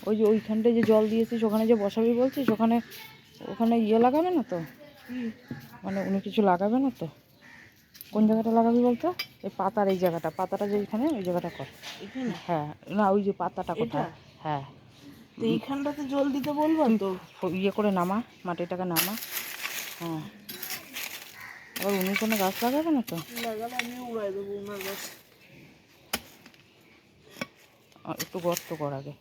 ওই যে ওইখানটায় যে জল দিয়েছিস ওখানে যে বসাবি বলছিস ওখানে ওখানে ইয়ে লাগাবে না তো, মানে উনি কিছু লাগাবে না তো? কোন জায়গাটা লাগাবি বলতো? এই পাতার এই জায়গাটা, পাতাটা যে এখানে ওই জায়গাটা কর। হ্যাঁ না ওই যে পাতাটা কোথায়? হ্যাঁ তো এইখানটাতে জল দিতে বলবো তো, ইয়ে করে নামা, মাটিটাকে নামা। হ্যাঁ আবার উনি কোনো গাছ লাগাবে না তো? লাগালে আমি উড়াই দেবো ওনার গাছ। একটু গর্ত কর আগে,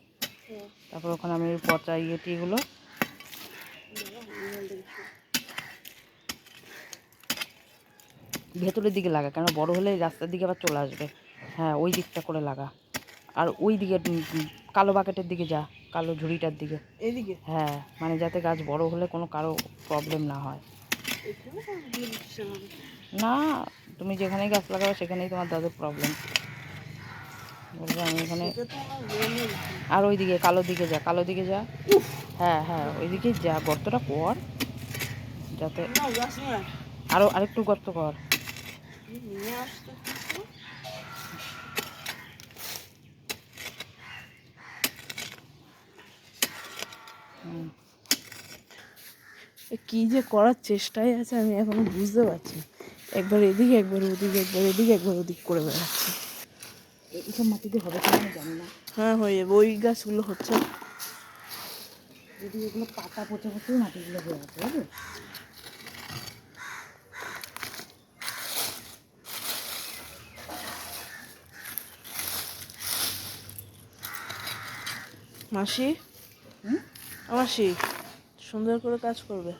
তারপর ওখানে আমি পচা ইয়েটিগুলো ভেতরের দিকে লাগা, কেন বড় হলে রাস্তার দিকে আবার চলে আসবে। হ্যাঁ ওই দিকটা করে লাগা, আর ওই দিকে কালো বাকেটের দিকে যা, কালো ঝুড়িটার দিকে। এইদিকে? হ্যাঁ মানে যাতে গাছ বড় হলে কোনো কারো প্রবলেম না হয়। না তুমি যেখানেই গাছ লাগাবে সেখানেই তোমার দাদুর প্রবলেম বলবে আমি এখানে। আর ওই দিকে কালো দিকে যা, কালো দিকে যা। হ্যাঁ হ্যাঁ ওই দিকে যা, গর্তটা কর যাতে আরও আরেকটু গর্ত কর। কি যে করার চেষ্টায় আছে আমি এখনো বুঝতে পারছি। একবার এদিকে একবার ওদিকে, একবার এদিকে একবার ওদিক করে বেড়াচ্ছি। এইসব মাটিতে হবে কিনা আমি জানি না। হ্যাঁ হয়ে যাবে, ওই গাছগুলো হচ্ছে। যদি এগুলো পাতা পচে পচে মাটিগুলো হয়ে আছে বুঝলি। মাসি, মাসি সুন্দর করে কাজ করবে।